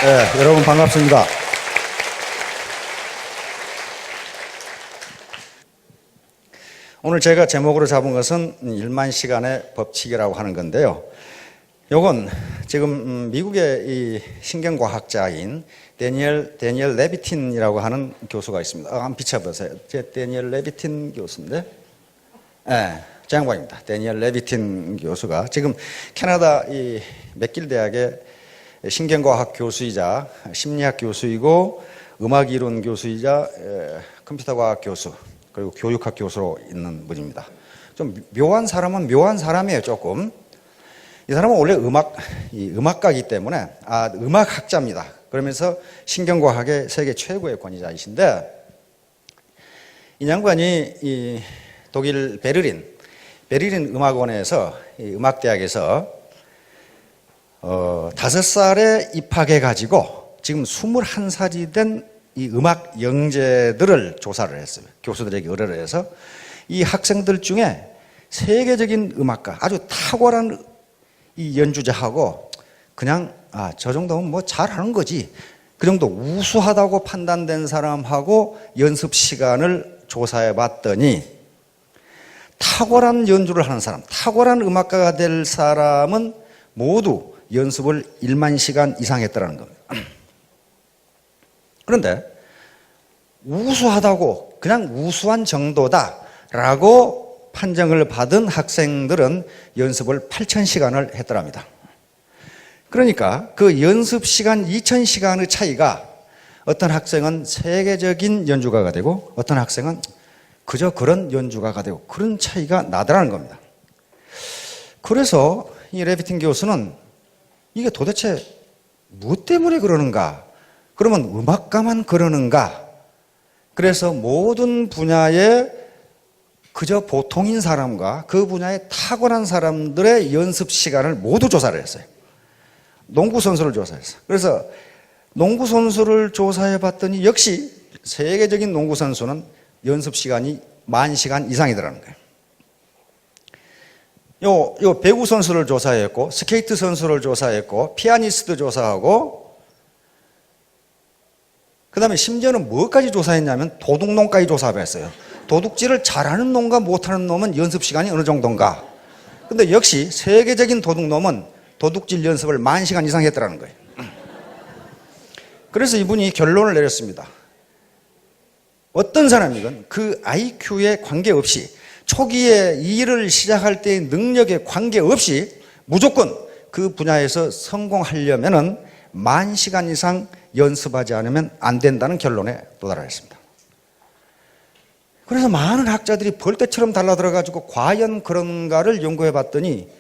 네, 여러분 반갑습니다. 오늘 제가 제목으로 잡은 것은 1만 시간의 법칙이라고 하는 건데요. 요건 지금 미국의 이 신경과학자인 데니엘 레비틴이라고 하는 교수가 있습니다. 한번 비춰보세요. 데니엘 레비틴 교수인데, 네, 저 양반입니다. 데니엘 레비틴 교수가 지금 캐나다 이 맥길 대학의 신경과학 교수이자 심리학 교수이고 음악이론 교수이자 컴퓨터과학 교수 그리고 교육학 교수로 있는 분입니다. 좀 묘한 사람은 묘한 사람이에요. 조금 이 사람은 원래 음악가이기 때문에 음악학자입니다. 그러면서 신경과학의 세계 최고의 권위자이신데, 이 양반이 이 독일 베를린 음악원에서 음악대학에서 5살에 입학해가지고 지금 21살이 된 이 음악 영재들을 조사를 했어요. 교수들에게 의뢰를 해서 이 학생들 중에 세계적인 음악가, 아주 탁월한 이 연주자하고 그냥 저 정도면 뭐 잘하는 거지, 그 정도 우수하다고 판단된 사람하고 연습 시간을 조사해 봤더니 탁월한 연주를 하는 사람, 탁월한 음악가가 될 사람은 모두 연습을 1만 시간 이상 했더라는 겁니다. 그런데 우수하다고, 그냥 우수한 정도다라고 판정을 받은 학생들은 연습을 8,000시간을 했더랍니다. 그러니까 그 연습 시간 2,000시간의 차이가 어떤 학생은 세계적인 연주가가 되고 어떤 학생은 그저 그런 연주가가 되고, 그런 차이가 나더라는 겁니다. 그래서 이 레비틴 교수는 이게 도대체 무엇 때문에 그러는가? 그러면 음악가만 그러는가? 그래서 모든 분야에 그저 보통인 사람과 그 분야에 탁월한 사람들의 연습 시간을 모두 조사를 했어요. 농구 선수를 조사했어요. 그래서 농구 선수를 조사해 봤더니 역시 세계적인 농구 선수는 연습 시간이 10,000시간 이상이더라는 거예요. 요 배구 선수를 조사했고, 스케이트 선수를 조사했고, 피아니스트 조사하고, 그 다음에 심지어는 뭐까지 조사했냐면 도둑놈까지 조사했어요. 도둑질을 잘하는 놈과 못하는 놈은 연습 시간이 어느 정도인가. 근데 역시 세계적인 도둑놈은 도둑질 연습을 10,000시간 이상 했더라는 거예요. 그래서 이분이 결론을 내렸습니다. 어떤 사람이건 그 IQ에 관계없이, 초기에 일을 시작할 때의 능력에 관계없이 무조건 그 분야에서 성공하려면은 10,000시간 이상 연습하지 않으면 안 된다는 결론에 도달했습니다. 그래서 많은 학자들이 벌떼처럼 달라들어가지고 과연 그런가를 연구해 봤더니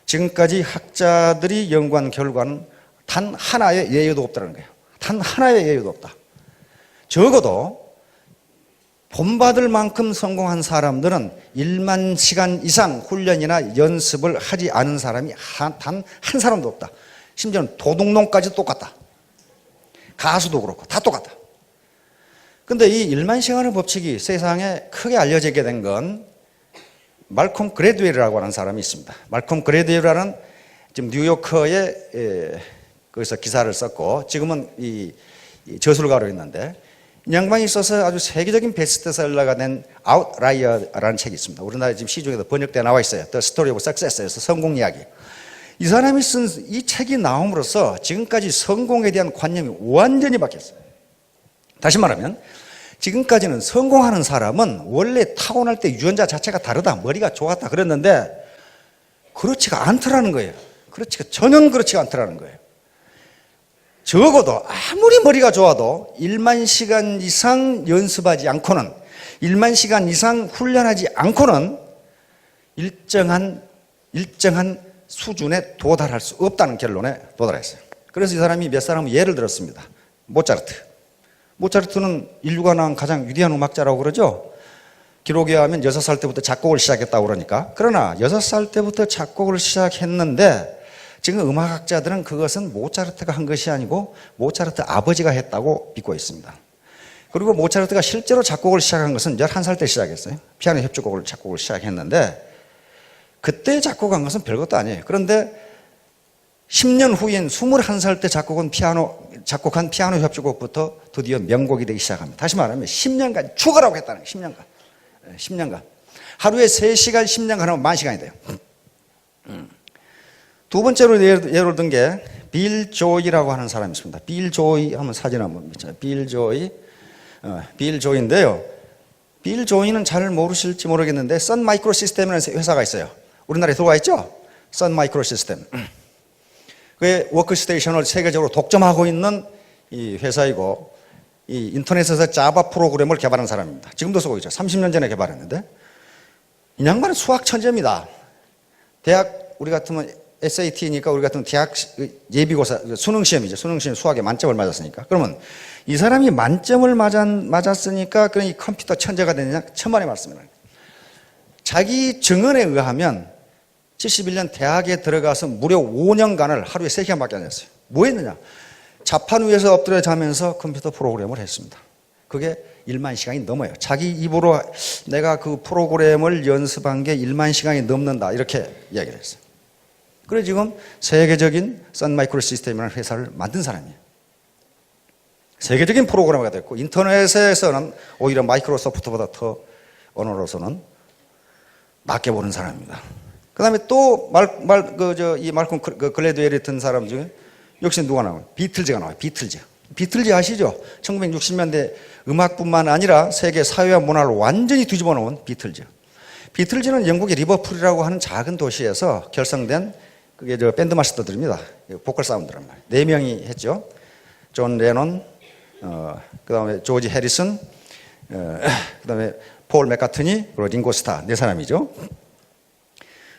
지금까지 학자들이 연구한 결과는 단 하나의 예외도 없다는 거예요. 단 하나의 예외도 없다. 적어도 본받을 만큼 성공한 사람들은 1만 시간 이상 훈련이나 연습을 하지 않은 사람이 단 한 사람도 없다. 심지어는 도둑놈까지 똑같다. 가수도 그렇고 다 똑같다. 근데 이 1만 시간의 법칙이 세상에 크게 알려지게 된 건 말콤 그래드웰이라고 하는 사람이 있습니다. 말콤 그래드웰이라는 지금 뉴요커에 거기서 기사를 썼고 지금은 이 저술가로 있는데, 이 양반이 써서 아주 세계적인 베스트셀러가 된 아웃라이어라는 책이 있습니다. 우리나라에 지금 시중에도 번역되어 나와 있어요. The Story of Success에서 성공 이야기. 이 사람이 쓴 이 책이 나옴으로써 지금까지 성공에 대한 관념이 완전히 바뀌었어요. 다시 말하면 지금까지는 성공하는 사람은 원래 타고날 때 유전자 자체가 다르다, 머리가 좋았다 그랬는데 그렇지가 않더라는 거예요. 전혀 그렇지가 않더라는 거예요. 적어도 아무리 머리가 좋아도 1만 시간 이상 연습하지 않고는, 1만 시간 이상 훈련하지 않고는 일정한 수준에 도달할 수 없다는 결론에 도달했어요. 그래서 이 사람이 몇 사람은 예를 들었습니다. 모차르트는 인류가 낳은 가장 위대한 음악자라고 그러죠. 기록에 의하면 6살 때부터 작곡을 시작했다고 그러니까. 그러나 6살 때부터 작곡을 시작했는데 지금 음악학자들은 그것은 모차르트가 한 것이 아니고 모차르트 아버지가 했다고 믿고 있습니다. 그리고 모차르트가 실제로 작곡을 시작한 것은 11살 때 시작했어요. 피아노 협주곡을 작곡을 시작했는데 그때 작곡한 것은 별것도 아니에요. 그런데 10년 후인 21살 때 작곡한 피아노 작곡한 피아노 협주곡부터 드디어 명곡이 되기 시작합니다. 다시 말하면 10년간 죽으라고 했다는 거예요. 10년간. 하루에 3시간 10년간 하면 10,000시간이 돼요. 두 번째로 예를 든 게 빌 조이라고 하는 사람이 있습니다. 빌 조이 하면 사진 한번 비춰요. 빌 조이인데요. 빌 조이는 잘 모르실지 모르겠는데 선 마이크로 시스템이라는 회사가 있어요. 우리나라에 들어와 있죠? 선 마이크로 시스템. 그게 워크스테이션을 세계적으로 독점하고 있는 이 회사이고 이 인터넷에서 자바 프로그램을 개발한 사람입니다. 지금도 쓰고 있죠. 30년 전에 개발했는데 이 양반은 수학 천재입니다. 대학 우리 같으면 SAT니까 우리 같은 대학 예비고사 수능 시험이죠. 수능 시험 수학에 만점을 맞았으니까. 그러면 이 사람이 만점을 맞았으니까 그런 이 컴퓨터 천재가 되느냐? 천만의 말씀이에요. 자기 증언에 의하면 71년 대학에 들어가서 무려 5년간을 하루에 3시간밖에 안 했어요. 뭐 했느냐? 자판 위에서 엎드려 자면서 컴퓨터 프로그램을 했습니다. 그게 1만 시간이 넘어요. 자기 입으로 내가 그 프로그램을 연습한 게 1만 시간이 넘는다. 이렇게 이야기를 했어요. 그래 지금 세계적인 선 마이크로 시스템이라는 회사를 만든 사람이에요. 세계적인 프로그래머가 됐고 인터넷에서는 오히려 마이크로소프트보다 더 언어로서는 낮게 보는 사람입니다. 그 다음에 또 이 말콤 글래드웰이 든 사람 중에 역시 누가 나와요? 비틀즈가 나와요. 비틀즈 아시죠? 1960년대 음악뿐만 아니라 세계 사회와 문화를 완전히 뒤집어 놓은 비틀즈. 비틀즈는 영국의 리버풀이라고 하는 작은 도시에서 결성된 그게 밴드 마스터들입니다. 보컬 사운드란 말이에요. 4명이 했죠. 존 레논, 그 다음에 조지 해리슨, 그 다음에 폴 맥카트니, 그리고 링고 스타 4사람이죠.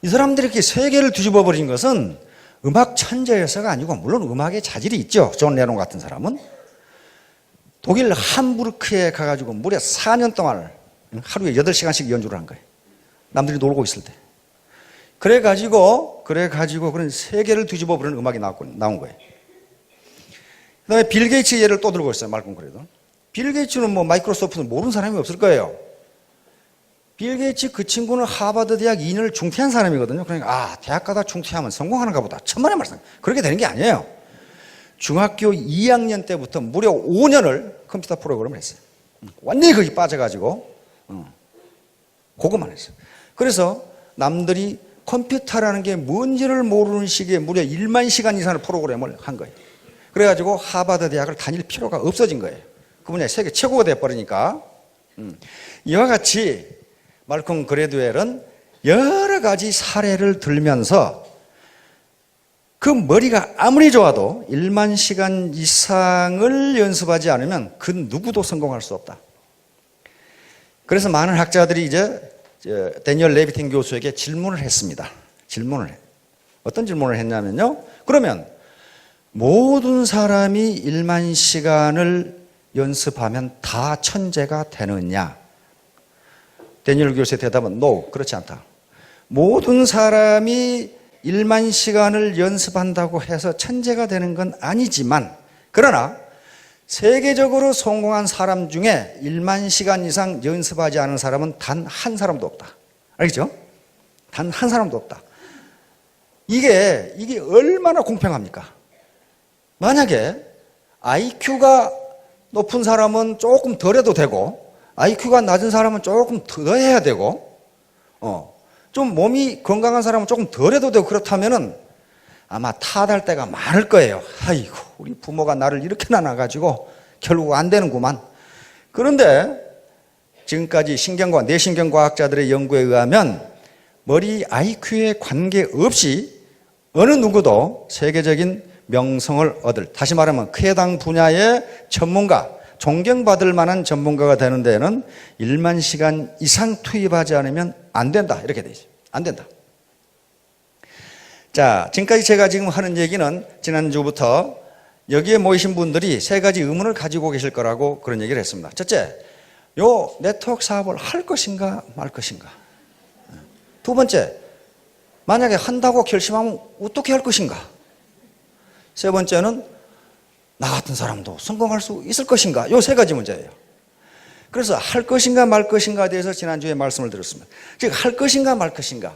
이 사람들이 이렇게 세계를 뒤집어 버린 것은 음악 천재여서가 아니고 물론 음악에 자질이 있죠. 존 레논 같은 사람은 독일 함부르크에 가가지고 무려 4년 동안 하루에 8시간씩 연주를 한 거예요. 남들이 놀고 있을 때. 그래가지고 그런 세계를 뒤집어 버리는 음악이 나온 거예요. 그 다음에 빌 게이츠 예를 또 들고 있어요. 말끔 그래도. 빌 게이츠는 뭐 마이크로소프트는 모르는 사람이 없을 거예요. 빌 게이츠 그 친구는 하버드 대학 2년을 중퇴한 사람이거든요. 그러니까 대학 가다 중퇴하면 성공하는가 보다. 천만의 말씀. 그렇게 되는 게 아니에요. 중학교 2학년 때부터 무려 5년을 컴퓨터 프로그램을 했어요. 완전히 거기 빠져가지고 그것만 했어요. 그래서 남들이 컴퓨터라는 게 뭔지를 모르는 시기에 무려 1만 시간 이상의 프로그램을 한 거예요. 그래가지고 하버드 대학을 다닐 필요가 없어진 거예요. 그 분야에 세계 최고가 돼버리니까. 이와 같이 말콤 그래드웰은 여러 가지 사례를 들면서 그 머리가 아무리 좋아도 1만 시간 이상을 연습하지 않으면 그 누구도 성공할 수 없다. 그래서 많은 학자들이 이제 데니얼 레비틴 교수에게 질문을 했습니다. 어떤 질문을 했냐면요. 그러면 모든 사람이 1만 시간을 연습하면 다 천재가 되느냐? 데니얼 교수의 대답은 no, 그렇지 않다. 모든 사람이 1만 시간을 연습한다고 해서 천재가 되는 건 아니지만 그러나 세계적으로 성공한 사람 중에 1만 시간 이상 연습하지 않은 사람은 단 한 사람도 없다. 알겠죠? 단 한 사람도 없다. 이게 얼마나 공평합니까? 만약에 IQ가 높은 사람은 조금 덜 해도 되고 IQ가 낮은 사람은 조금 더 해야 되고 좀 몸이 건강한 사람은 조금 덜 해도 되고 그렇다면은 아마 탓할 때가 많을 거예요. 아이고 우리 부모가 나를 이렇게 낳아가지고 결국 안 되는구만. 그런데 지금까지 뇌신경과학자들의 연구에 의하면 머리 IQ에 관계없이 어느 누구도 세계적인 명성을 얻을, 다시 말하면 해당 분야의 전문가, 존경받을 만한 전문가가 되는 데에는 1만 시간 이상 투입하지 않으면 안 된다. 이렇게 되죠. 안 된다. 자, 지금까지 제가 지금 하는 얘기는 지난주부터 여기에 모이신 분들이 3가지 의문을 가지고 계실 거라고 그런 얘기를 했습니다. 첫째, 요 네트워크 사업을 할 것인가 말 것인가. 두 번째, 만약에 한다고 결심하면 어떻게 할 것인가. 세 번째는 나 같은 사람도 성공할 수 있을 것인가. 요 3가지 문제예요. 그래서 할 것인가 말 것인가에 대해서 지난주에 말씀을 드렸습니다. 즉 할 것인가 말 것인가.